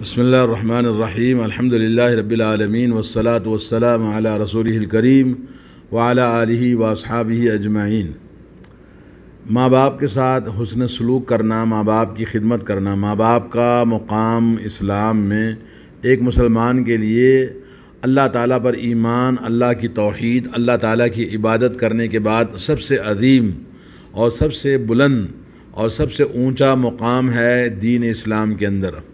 بسم اللہ الرحمن الرحیم الحمد للہ رب العالمین والصلاة والسلام علی رسولہ الکریم وعلی آلہ واصحابہ اجمعین۔ ماں باپ کے ساتھ حسن سلوک کرنا، ماں باپ کی خدمت کرنا، ماں باپ کا مقام اسلام میں ایک مسلمان کے لیے اللہ تعالیٰ پر ایمان، اللہ کی توحید، اللہ تعالیٰ کی عبادت کرنے کے بعد سب سے عظیم اور سب سے بلند اور سب سے اونچا مقام ہے دین اسلام کے اندر۔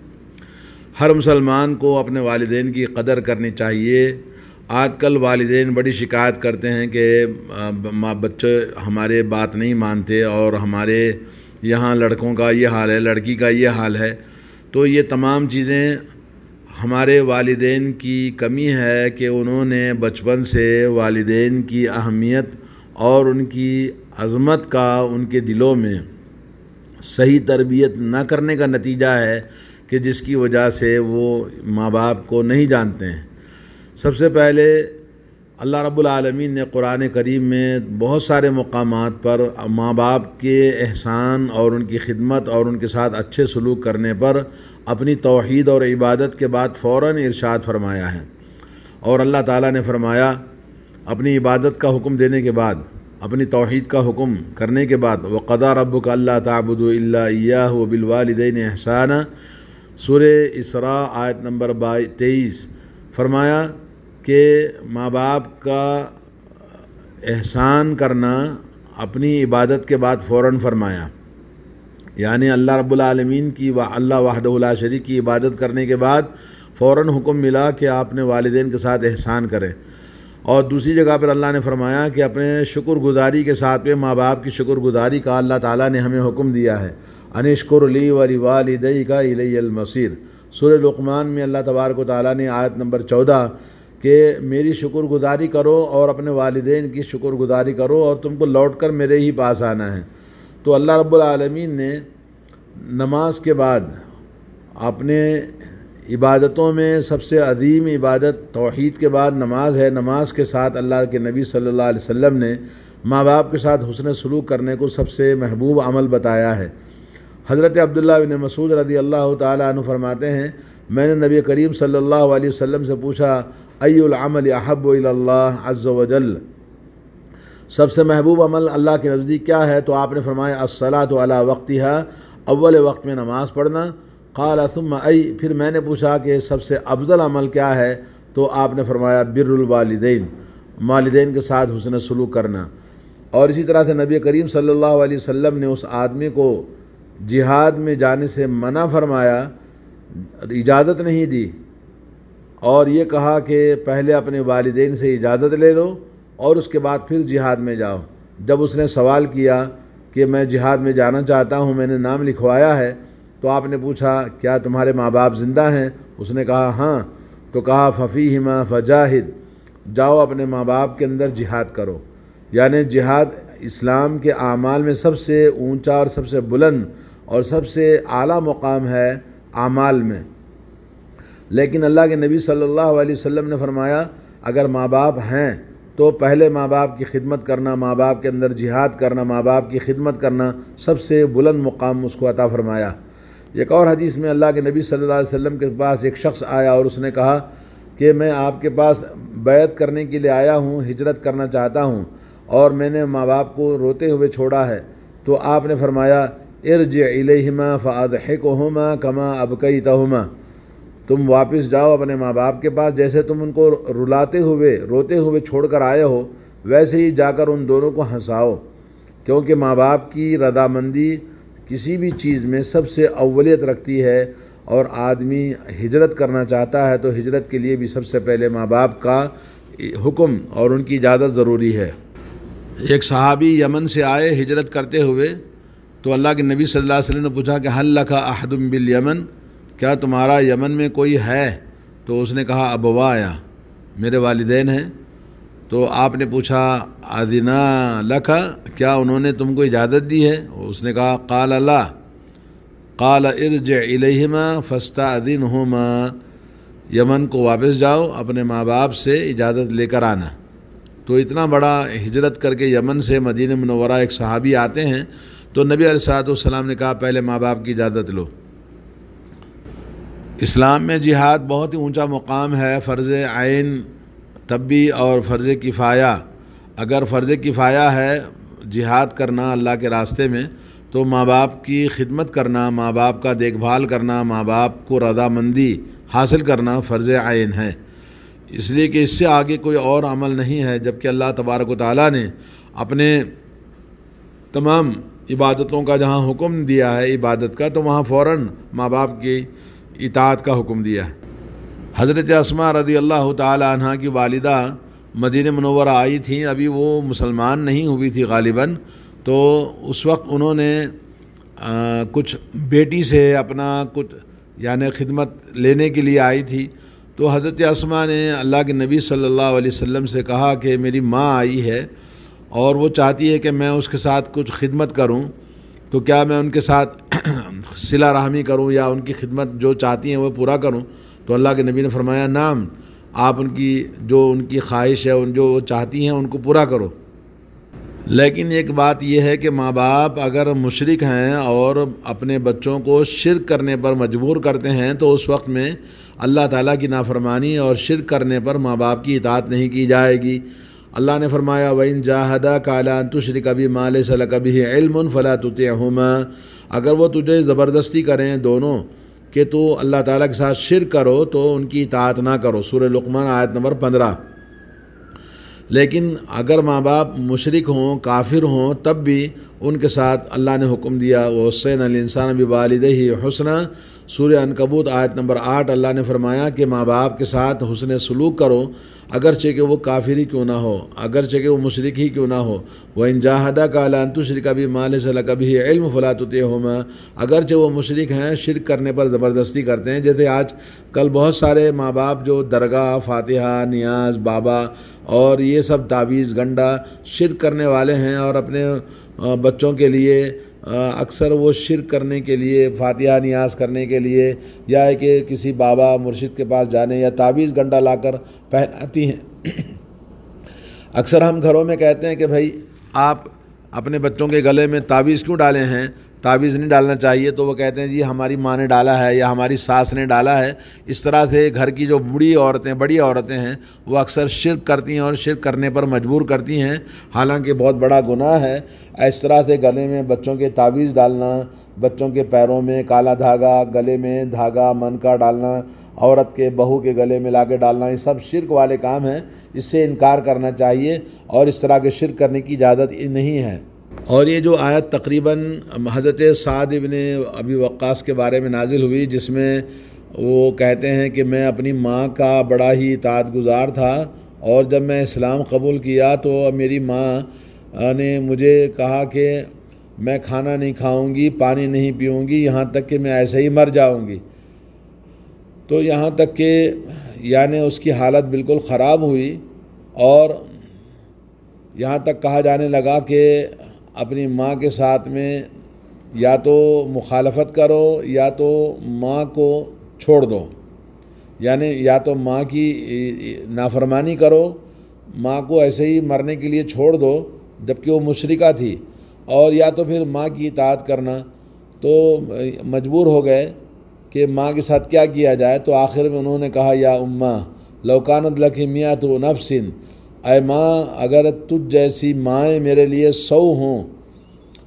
ہر مسلمان کو اپنے والدین کی قدر کرنی چاہیے۔ آج کل والدین بڑی شکایت کرتے ہیں کہ بچے ہمارے بات نہیں مانتے اور ہمارے یہاں لڑکوں کا یہ حال ہے، لڑکی کا یہ حال ہے۔ تو یہ تمام چیزیں ہمارے والدین کی کمی ہے کہ انہوں نے بچپن سے والدین کی اہمیت اور ان کی عظمت کا ان کے دلوں میں صحیح تربیت نہ کرنے کا نتیجہ ہے کہ جس کی وجہ سے وہ ماں باپ کو نہیں جانتے ہیں۔ سب سے پہلے اللہ رب العالمین نے قرآن کریم میں بہت سارے مقامات پر ماں باپ کے احسان اور ان کی خدمت اور ان کے ساتھ اچھے سلوک کرنے پر اپنی توحید اور عبادت کے بعد فوراً ارشاد فرمایا ہے۔ اور اللہ تعالیٰ نے فرمایا اپنی عبادت کا حکم دینے کے بعد، اپنی توحید کا حکم کرنے کے بعد، وَقَضَىٰ رَبُّكَ أَلَّا تَعْبُدُوا إِلَّا إِيَّاهُ وَبِالْوَالِدَيْنِ إِحْسَانًا، سورہ اسراء آیت نمبر 23، فرمایا کہ ماں باپ کا احسان کرنا اپنی عبادت کے بعد فوراً فرمایا، یعنی اللہ رب العالمین کی اللہ وحدہ لا شریک کی عبادت کرنے کے بعد فوراً حکم ملا کہ آپ اپنے والدین کے ساتھ احسان کریں۔ اور دوسری جگہ پر اللہ نے فرمایا کہ اپنے شکر گزاری کے ساتھ میں ماں باپ کی شکر گزاری کا اللہ تعالیٰ نے ہمیں حکم دیا ہے۔ انشکر لی ولوالدیک الی المصیر، سورہ لقمان میں اللہ تبارک و تعالیٰ نے آیت نمبر 14 کہ میری شکر گزاری کرو اور اپنے والدین کی شکر گزاری کرو اور تم کو لوٹ کر میرے ہی پاس آنا ہے۔ تو اللہ رب العالمین نے نماز کے بعد اپنے عبادتوں میں سب سے عظیم عبادت توحید کے بعد نماز ہے۔ نماز کے ساتھ اللہ کے نبی صلی اللہ علیہ وسلم نے ماں باپ کے ساتھ حسن سلوک کرنے کو سب سے محبوب عمل بتایا ہے۔ حضرت عبداللہ بن مسعود رضی اللہ تعالیٰ عنہ فرماتے ہیں، میں نے نبی کریم صلی اللہ علیہ وسلم سے پوچھا ای العمل احب الی اللہ عز وجل، سب سے محبوب عمل اللہ کے نزدیک کیا ہے؟ تو آپ نے فرمایا الصلاۃ علی وقتہا، اول وقت میں نماز پڑھنا۔ قال ثم ای، پھر میں نے پوچھا کہ سب سے افضل عمل کیا ہے؟ تو آپ نے فرمایا بر الوالدین، والدین کے ساتھ حسن سلوک کرنا۔ اور اسی طرح سے نبی کریم صلی اللہ علیہ وسلم نے اس آدمی کو جہاد میں جانے سے منع فرمایا، اجازت نہیں دی، اور یہ کہا کہ پہلے اپنے والدین سے اجازت لے لو اور اس کے بعد پھر جہاد میں جاؤ۔ جب اس نے سوال کیا کہ میں جہاد میں جانا چاہتا ہوں، میں نے نام لکھوایا ہے، تو آپ نے پوچھا کیا تمہارے ماں باپ زندہ ہیں؟ اس نے کہا ہاں۔ تو کہا ففیہما فجاہد، جاؤ اپنے ماں باپ کے اندر جہاد کرو۔ یعنی جہاد اسلام کے اعمال میں سب سے اونچا اور سب سے بلند اور سب سے اعلیٰ مقام ہے اعمال میں۔ لیکن اللہ کے نبی صلی اللہ علیہ وسلم نے فرمایا اگر ماں باپ ہیں تو پہلے ماں باپ کی خدمت کرنا، ماں باپ کے اندر جہاد کرنا، ماں باپ کی خدمت کرنا سب سے بلند مقام اس کو عطا فرمایا۔ ایک اور حدیث میں اللہ کے نبی صلی اللہ علیہ وسلم کے پاس ایک شخص آیا اور اس نے کہا کہ میں آپ کے پاس بیعت کرنے کے لیے آیا ہوں، ہجرت کرنا چاہتا ہوں اور میں نے ماں باپ کو روتے ہوئے چھوڑا ہے۔ تو آپ نے فرمایا ارجع الیہما فاضحکہما کما ابکیتہما، تم واپس جاؤ اپنے ماں باپ کے پاس، جیسے تم ان کو روتے ہوئے چھوڑ کر آئے ہو ویسے ہی جا کر ان دونوں کو ہنساؤ، کیونکہ ماں باپ کی رضامندی کسی بھی چیز میں سب سے اولیت رکھتی ہے، اور آدمی ہجرت کرنا چاہتا ہے تو ہجرت کے لیے بھی سب سے پہلے ماں باپ کا حکم اور ان کی اجازت ضروری ہے۔ ایک صحابی یمن سے آئے ہجرت کرتے ہوئے، تو اللہ کے نبی صلی اللہ علیہ وسلم نے پوچھا کہ حل لک احد بالیمن، کیا تمہارا یمن میں کوئی ہے؟ تو اس نے کہا ابوایا، میرے والدین ہیں۔ تو آپ نے پوچھا اذنا لک، کیا انہوں نے تم کو اجازت دی ہے؟ اس نے کہا قال لا، قال ارجع الیہما فاستأذنہما، یمن کو واپس جاؤ اپنے ماں باپ سے اجازت لے کر آنا۔ تو اتنا بڑا ہجرت کر کے یمن سے مدینہ منورہ ایک صحابی آتے ہیں، تو نبی علیہ الصلوۃ والسلام نے کہا پہلے ماں باپ کی اجازت لو۔ اسلام میں جہاد بہت ہی اونچا مقام ہے، فرض عین تب بھی اور فرض کفایہ۔ اگر فرض کفایہ ہے جہاد کرنا اللہ کے راستے میں، تو ماں باپ کی خدمت کرنا، ماں باپ کا دیکھ بھال کرنا، ماں باپ کو رضامندی حاصل کرنا فرض عین ہے، اس لیے کہ اس سے آگے کوئی اور عمل نہیں ہے۔ جبکہ اللہ تبارک و تعالیٰ نے اپنے تمام عبادتوں کا جہاں حکم دیا ہے عبادت کا، تو وہاں فوراً ماں باپ کی اطاعت کا حکم دیا ہے۔ حضرت اسماء رضی اللہ تعالی عنہ کی والدہ مدینہ منورہ آئی تھیں، ابھی وہ مسلمان نہیں ہوئی تھی غالباً، تو اس وقت انہوں نے کچھ بیٹی سے اپنا کچھ یعنی خدمت لینے کے لیے آئی تھی۔ تو حضرت اسماء نے اللہ کے نبی صلی اللہ علیہ وسلم سے کہا کہ میری ماں آئی ہے اور وہ چاہتی ہے کہ میں اس کے ساتھ کچھ خدمت کروں، تو کیا میں ان کے ساتھ صلہ رحمی کروں یا ان کی خدمت جو چاہتی ہیں وہ پورا کروں؟ تو اللہ کے نبی نے فرمایا نعم، آپ ان کی خواہش ہے، جو وہ چاہتی ہیں ان کو پورا کرو۔ لیکن ایک بات یہ ہے کہ ماں باپ اگر مشرک ہیں اور اپنے بچوں کو شرک کرنے پر مجبور کرتے ہیں، تو اس وقت میں اللہ تعالیٰ کی نافرمانی اور شرک کرنے پر ماں باپ کی اطاعت نہیں کی جائے گی۔ اللہ نے فرمایا وَإِن جَاهَدَاكَ عَلَىٰ أَن تُشْرِكَ بِي مَا لَيْسَ لَكَ بِهِ عِلْمٌ فَلَا تُطِعْهُمَا، اگر وہ تجھے زبردستی کریں دونوں کہ تو اللہ تعالیٰ کے ساتھ شرک کرو تو ان کی اطاعت نہ کرو، سورہ لقمان آیت نمبر 15۔ لیکن اگر ماں باپ مشرک ہوں، کافر ہوں، تب بھی ان کے ساتھ اللہ نے حکم دیا وَوَصَّيْنَا الْإِنسَانَ بِوَالِدَيْهِ حُسْنًا، سورہ عنکبوت آیت نمبر 8۔ اللہ نے فرمایا کہ ماں باپ کے ساتھ حسن سلوک کرو، اگرچہ کہ وہ کافر ہی کیوں نہ ہو، اگرچہ کہ وہ مشرک ہی کیوں نہ ہو۔ وَإِن جَاهَدَاكَ عَلَىٰ أَن تُشْرِكَ بِي مَا لَيْسَ لَكَ بِهِ عِلْمٌ فَلَا تُطِعْهُمَا، اگرچہ وہ مشرک ہیں، شرک کرنے پر زبردستی کرتے ہیں۔ جیسے آج کل بہت سارے ماں باپ جو درگاہ، فاتحہ، نیاز، بابا اور یہ سب تعویذ گنڈا شرک کرنے والے ہیں، اور اپنے بچوں کے لیے اکثر وہ شرک کرنے کے لیے، فاتحہ نیاز کرنے کے لیے، یا کہ کسی بابا مرشد کے پاس جانے یا تعویذ گنڈا لا کر پہناتی ہیں۔ اکثر ہم گھروں میں کہتے ہیں کہ بھائی آپ اپنے بچوں کے گلے میں تعویذ کیوں ڈالے ہیں، تعویذ نہیں ڈالنا چاہیے، تو وہ کہتے ہیں جی ہماری ماں نے ڈالا ہے یا ہماری ساس نے ڈالا ہے۔ اس طرح سے گھر کی جو بڑی عورتیں ہیں وہ اکثر شرک کرتی ہیں اور شرک کرنے پر مجبور کرتی ہیں، حالانکہ بہت بڑا گناہ ہے اس طرح سے گلے میں بچوں کے تعویذ ڈالنا، بچوں کے پیروں میں کالا دھاگا، گلے میں دھاگا من کا ڈالنا، عورت کے بہو کے گلے میں لا کے ڈالنا، یہ سب شرک والے کام ہیں، اس سے انکار کرنا چاہیے اور اس طرح کے شرک کرنے کی اجازت نہیں ہے۔ اور یہ جو آیت تقریباً حضرت سعد بن ابی وقاص کے بارے میں نازل ہوئی، جس میں وہ کہتے ہیں کہ میں اپنی ماں کا بڑا ہی اطاعت گزار تھا، اور جب میں اسلام قبول کیا تو میری ماں نے مجھے کہا کہ میں کھانا نہیں کھاؤں گی، پانی نہیں پیوں گی، یہاں تک کہ میں ایسے ہی مر جاؤں گی۔ تو یہاں تک کہ یعنی اس کی حالت بالکل خراب ہوئی، اور یہاں تک کہا جانے لگا کہ اپنی ماں کے ساتھ میں یا تو مخالفت کرو یا تو ماں کو چھوڑ دو، یعنی یا تو ماں کی نافرمانی کرو، ماں کو ایسے ہی مرنے کے لیے چھوڑ دو جبکہ وہ مشرکہ تھی، اور یا تو پھر ماں کی اطاعت کرنا۔ تو مجبور ہو گئے کہ ماں کے ساتھ کیا کیا جائے، تو آخر میں انہوں نے کہا یا اماں لو کانت لکی مئۃ نفس، اے ماں اگر تجھ جیسی مائیں میرے لیے 100 ہوں،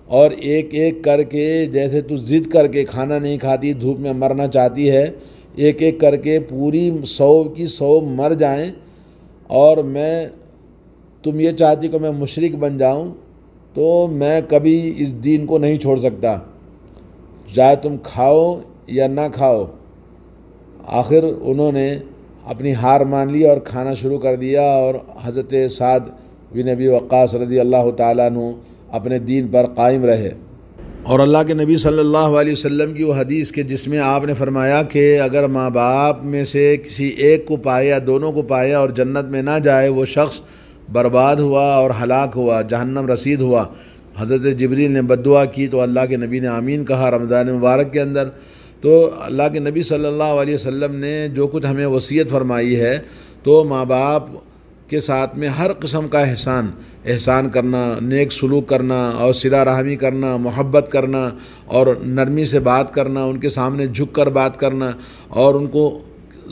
اور ایک ایک کر کے جیسے تو ضد کر کے کھانا نہیں کھاتی، دھوپ میں مرنا چاہتی ہے، ایک ایک کر کے پوری 100 کی 100 مر جائیں، اور تم یہ چاہتی کہ میں مشرک بن جاؤں، تو میں کبھی اس دین کو نہیں چھوڑ سکتا، چاہے تم کھاؤ یا نہ کھاؤ۔ آخر انہوں نے اپنی ہار مان لی اور کھانا شروع کر دیا، اور حضرت سعد بن ابی وقاص رضی اللہ تعالیٰ عنہ اپنے دین پر قائم رہے۔ اور اللہ کے نبی صلی اللہ علیہ وسلم کی وہ حدیث کہ جس میں آپ نے فرمایا کہ اگر ماں باپ میں سے کسی ایک کو پائے یا دونوں کو پائے اور جنت میں نہ جائے، وہ شخص برباد ہوا اور ہلاک ہوا، جہنم رسید ہوا۔ حضرت جبریل نے بد دعا کی تو اللہ کے نبی نے آمین کہا رمضان مبارک کے اندر۔ تو اللہ کے نبی صلی اللہ علیہ وسلم نے جو کچھ ہمیں وصیت فرمائی ہے، تو ماں باپ کے ساتھ میں ہر قسم کا احسان کرنا، نیک سلوک کرنا اور صلہ رحمی کرنا، محبت کرنا اور نرمی سے بات کرنا، ان کے سامنے جھک کر بات کرنا اور ان کو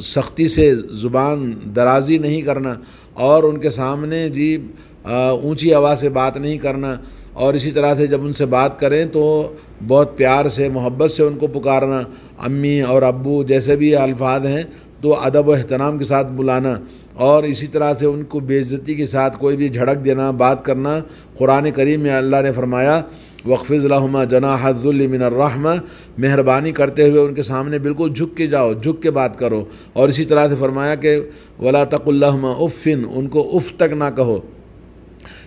سختی سے زبان درازی نہیں کرنا اور ان کے سامنے اونچی آواز سے بات نہیں کرنا، اور اسی طرح سے جب ان سے بات کریں تو بہت پیار سے محبت سے ان کو پکارنا، امی اور ابو جیسے بھی الفاظ ہیں تو ادب و احترام کے ساتھ بلانا، اور اسی طرح سے ان کو بے عزتی کے ساتھ کوئی بھی جھڑک دینا، بات کرنا۔ قرآن کریم میں اللہ نے فرمایا وَاخْفِضْ لَهُمَا جَنَاحَ الذُّلِّ مِنَ الرَّحْمَةِ، مہربانی کرتے ہوئے ان کے سامنے بالکل جھک کے جاؤ، جھک کے بات کرو، اور اسی طرح سے فرمایا کہ وَلَا تَقُلْ لَهُمَا اُفٍّ، ان کو اف تک نہ کہو۔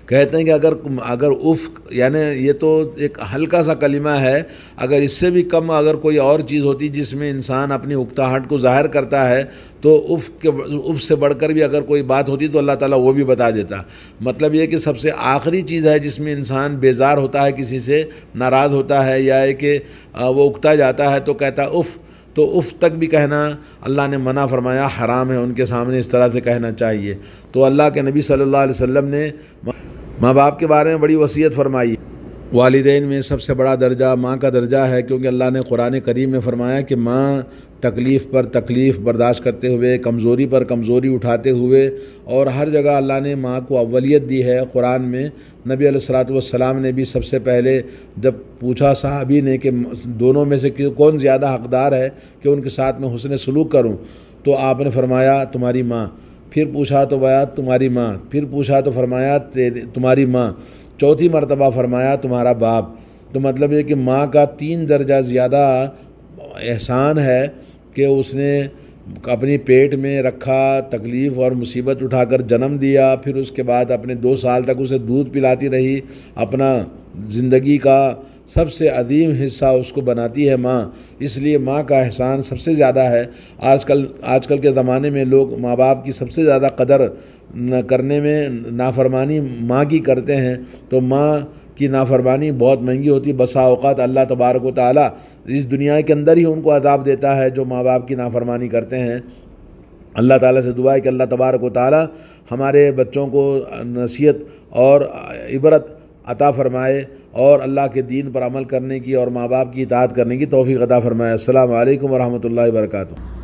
کہتے ہیں کہ اگر اف یعنی یہ تو ایک ہلکا سا کلمہ ہے، اگر اس سے بھی کم اگر کوئی اور چیز ہوتی جس میں انسان اپنی اکتاہٹ کو ظاہر کرتا ہے تو اف سے بڑھ کر بھی اگر کوئی بات ہوتی تو اللہ تعالیٰ وہ بھی بتا دیتا۔ مطلب یہ کہ سب سے آخری چیز ہے جس میں انسان بیزار ہوتا ہے، کسی سے ناراض ہوتا ہے یا کہ وہ اکتا جاتا ہے تو کہتا اف، تو اف تک بھی کہنا اللہ نے منع فرمایا، حرام ہے، ان کے سامنے اس طرح سے کہنا چاہیے۔ تو اللہ کے نبی صلی اللہ علیہ وسلم نے ماں باپ کے بارے میں بڑی وصیت فرمائی۔ والدین میں سب سے بڑا درجہ ماں کا درجہ ہے، کیونکہ اللہ نے قرآن کریم میں فرمایا کہ ماں تکلیف پر تکلیف برداشت کرتے ہوئے، کمزوری پر کمزوری اٹھاتے ہوئے، اور ہر جگہ اللہ نے ماں کو اولیت دی ہے۔ قرآن میں نبی علیہ الصلوۃ والسلام نے بھی سب سے پہلے جب پوچھا صحابی نے کہ دونوں میں سے کون زیادہ حقدار ہے کہ ان کے ساتھ میں حسن سلوک کروں، تو آپ نے فرمایا تمہاری ماں، پھر پوچھا تو بیان تمہاری ماں، پھر پوچھا تو فرمایا تمہاری ماں، چوتھی مرتبہ فرمایا تمہارا باپ۔ تو مطلب یہ کہ ماں کا 3 درجہ زیادہ احسان ہے کہ اس نے اپنی پیٹ میں رکھا، تکلیف اور مصیبت اٹھا کر جنم دیا، پھر اس کے بعد اپنے 2 سال تک اسے دودھ پلاتی رہی، اپنا زندگی کا سب سے عظیم حصہ اس کو بناتی ہے ماں، اس لیے ماں کا احسان سب سے زیادہ ہے۔ آج کل کے زمانے میں لوگ ماں باپ کی سب سے زیادہ قدر کرنے میں نافرمانی ماں کی کرتے ہیں، تو ماں کی نافرمانی بہت مہنگی ہوتی ہے۔ بسا اوقات اللہ تبارک و تعالیٰ اس دنیا کے اندر ہی ان کو عذاب دیتا ہے جو ماں باپ کی نافرمانی کرتے ہیں۔ اللہ تعالیٰ سے دعا ہے کہ اللہ تبارک و تعالیٰ ہمارے بچوں کو نصیحت اور عبرت عطا فرمائے اور اللہ کے دین پر عمل کرنے کی اور ماں باپ کی اطاعت کرنے کی توفیق عطا فرمائے۔ السلام علیکم ورحمۃ اللہ وبرکاتہ۔